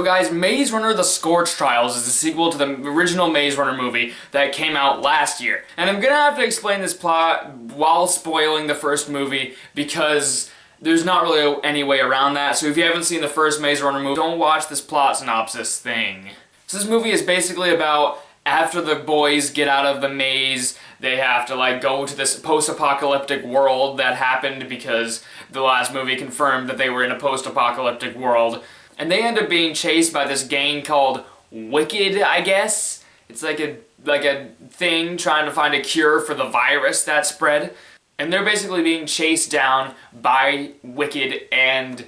So guys, Maze Runner: The Scorch Trials is the sequel to the original Maze Runner movie that came out last year. And I'm gonna have to explain this plot while spoiling the first movie because there's not really any way around that. So if you haven't seen the first Maze Runner movie, don't watch this plot synopsis thing. So this movie is basically about after the boys get out of the maze, they have to like go to this post-apocalyptic world that happened because the last movie confirmed that they were in a post-apocalyptic world. And they end up being chased by this gang called Wicked, I guess. It's like a thing trying to find a cure for the virus that spread. And they're basically being chased down by Wicked, and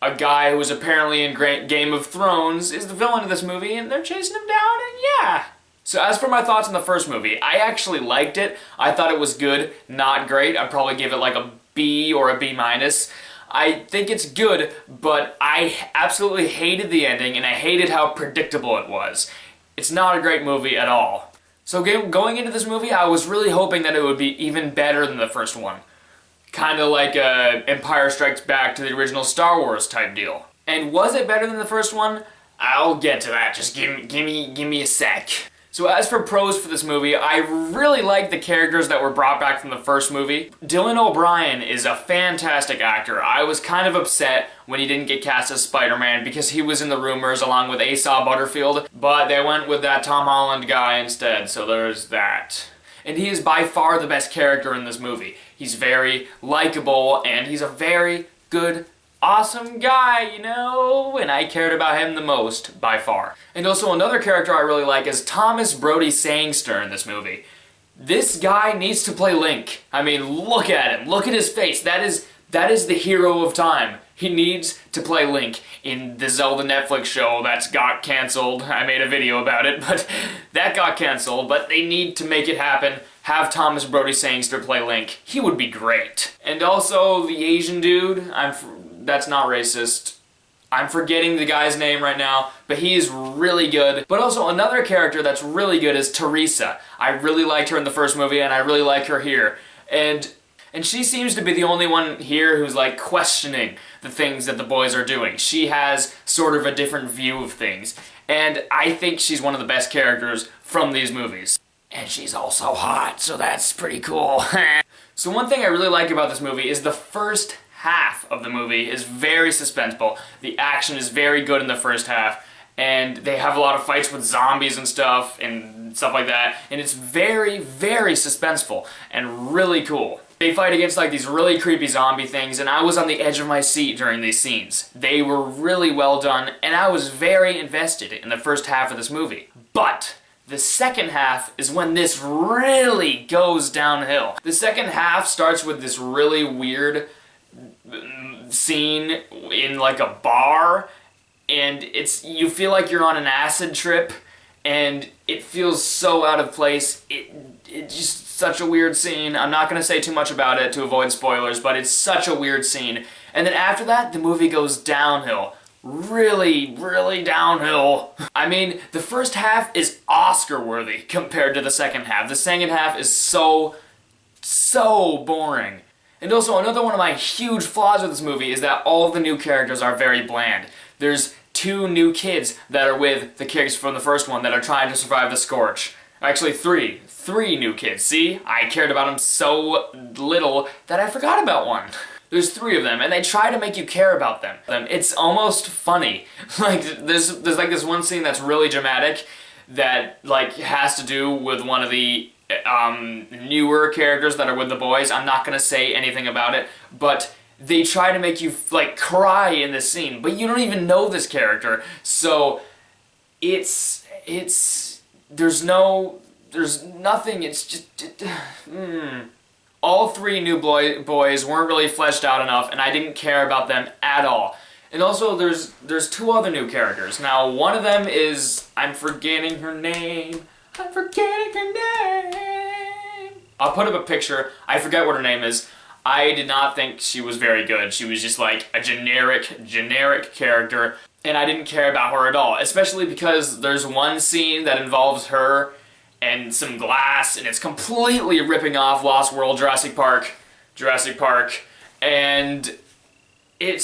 a guy who was apparently in Game of Thrones is the villain of this movie, and they're chasing him down, and yeah. So as for my thoughts on the first movie, I actually liked it. I thought it was good, not great. I'd probably give it like a B or a B-. I think it's good, but I absolutely hated the ending, and I hated how predictable it was. It's not a great movie at all. So going into this movie, I was really hoping that it would be even better than the first one. Kind of like Empire Strikes Back to the original Star Wars type deal. And was it better than the first one? I'll get to that, just give me a sec. So as for pros for this movie, I really like the characters that were brought back from the first movie. Dylan O'Brien is a fantastic actor. I was kind of upset when he didn't get cast as Spider-Man because he was in the rumors along with Asa Butterfield, but they went with that Tom Holland guy instead, so there's that. And he is by far the best character in this movie. He's very likable, and he's a very good, awesome guy, you know? And I cared about him the most, by far. And also another character I really like is Thomas Brody Sangster in this movie. This guy needs to play Link. I mean, look at him. Look at his face. That is the hero of time. He needs to play Link in the Zelda Netflix show that's got canceled. I made a video about it, but that got canceled. But they need to make it happen. Have Thomas Brody Sangster play Link. He would be great. And also the Asian dude, that's not racist. I'm forgetting the guy's name right now, but he is really good. But also another character that's really good is Teresa. I really liked her in the first movie, and I really like her here. And she seems to be the only one here who's like questioning the things that the boys are doing. She has sort of a different view of things. And I think she's one of the best characters from these movies. And she's also hot, so that's pretty cool. So one thing I really like about this movie is the first half of the movie is very suspenseful. The action is very good in the first half, and they have a lot of fights with zombies and stuff like that, and it's very, very suspenseful and really cool. They fight against like these really creepy zombie things, and I was on the edge of my seat during these scenes. They were really well done, and I was very invested in the first half of this movie. But the second half is when this really goes downhill. The second half starts with this really weird scene in like a bar, and you feel like you're on an acid trip, and it feels so out of place. It's just such a weird scene. I'm not going to say too much about it to avoid spoilers, but it's such a weird scene. And then after that, the movie goes downhill. Really, really downhill. I mean, the first half is Oscar-worthy compared to the second half. The second half is so boring. And also, another one of my huge flaws with this movie is that all of the new characters are very bland. There's 2 new kids that are with the kids from the first one that are trying to survive the Scorch. Actually, 3. 3 new kids. See? I cared about them so little that I forgot about one. There's 3 of them, and they try to make you care about them. It's almost funny. Like, there's like this one scene that's really dramatic that, like, has to do with one of the newer characters that are with the boys. I'm not gonna say anything about it, but they try to make you like cry in this scene, but you don't even know this character, so there's nothing. It's just all 3 new boys weren't really fleshed out enough, and I didn't care about them at all. And also there's 2 other new characters. Now one of them is, I'm forgetting her name. I'll put up a picture. I forget what her name is. I did not think she was very good. She was just like a generic character, and I didn't care about her at all, especially because there's one scene that involves her and some glass, and it's completely ripping off Lost World, Jurassic Park, and They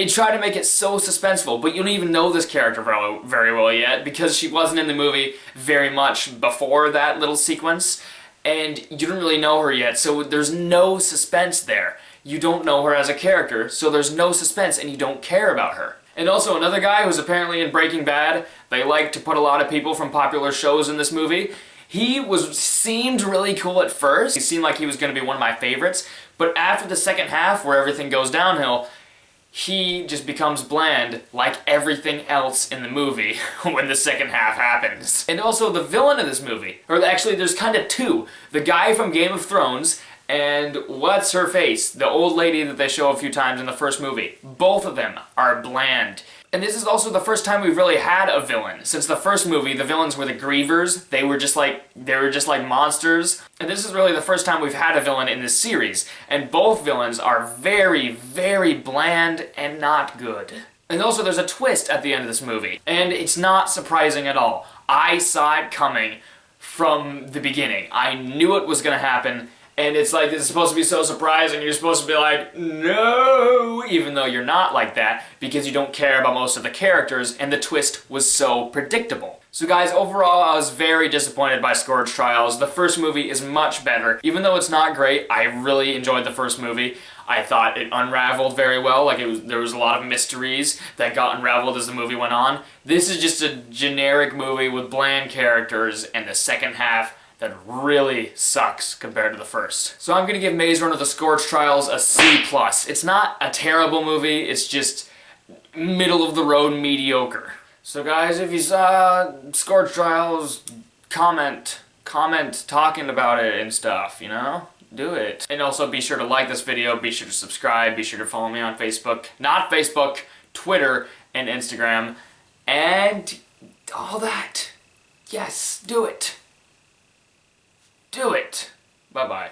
try to make it so suspenseful, but you don't even know this character very well yet because she wasn't in the movie very much before that little sequence, and you don't really know her yet, so there's no suspense there. You don't know her as a character, so there's no suspense and you don't care about her. And also another guy who's apparently in Breaking Bad, they like to put a lot of people from popular shows in this movie. He seemed really cool at first. He seemed like he was going to be one of my favorites, but after the second half where everything goes downhill, he just becomes bland like everything else in the movie when the second half happens. And also the villain of this movie, or actually there's kind of two. The guy from Game of Thrones and what's her face, the old lady that they show a few times in the first movie. Both of them are bland. And this is also the first time we've really had a villain. Since the first movie, the villains were the Grievers. They were just like monsters. And this is really the first time we've had a villain in this series. And both villains are very, very bland and not good. And also there's a twist at the end of this movie. And it's not surprising at all. I saw it coming from the beginning. I knew it was gonna happen. And it's like, it's supposed to be so surprising, you're supposed to be like, no, even though you're not like that, because you don't care about most of the characters, and the twist was so predictable. So guys, overall, I was very disappointed by Scorch Trials. The first movie is much better. Even though it's not great, I really enjoyed the first movie. I thought it unraveled very well, there was a lot of mysteries that got unraveled as the movie went on. This is just a generic movie with bland characters, and the second half that really sucks compared to the first. So I'm gonna give Maze Runner: The Scorch Trials a C+. It's not a terrible movie, it's just middle of the road mediocre. So guys, if you saw Scorch Trials, comment talking about it and stuff, you know? Do it. And also be sure to like this video, be sure to subscribe, be sure to follow me on Facebook, not Facebook, Twitter, and Instagram, and all that. Yes, do it. Do it. Bye-bye.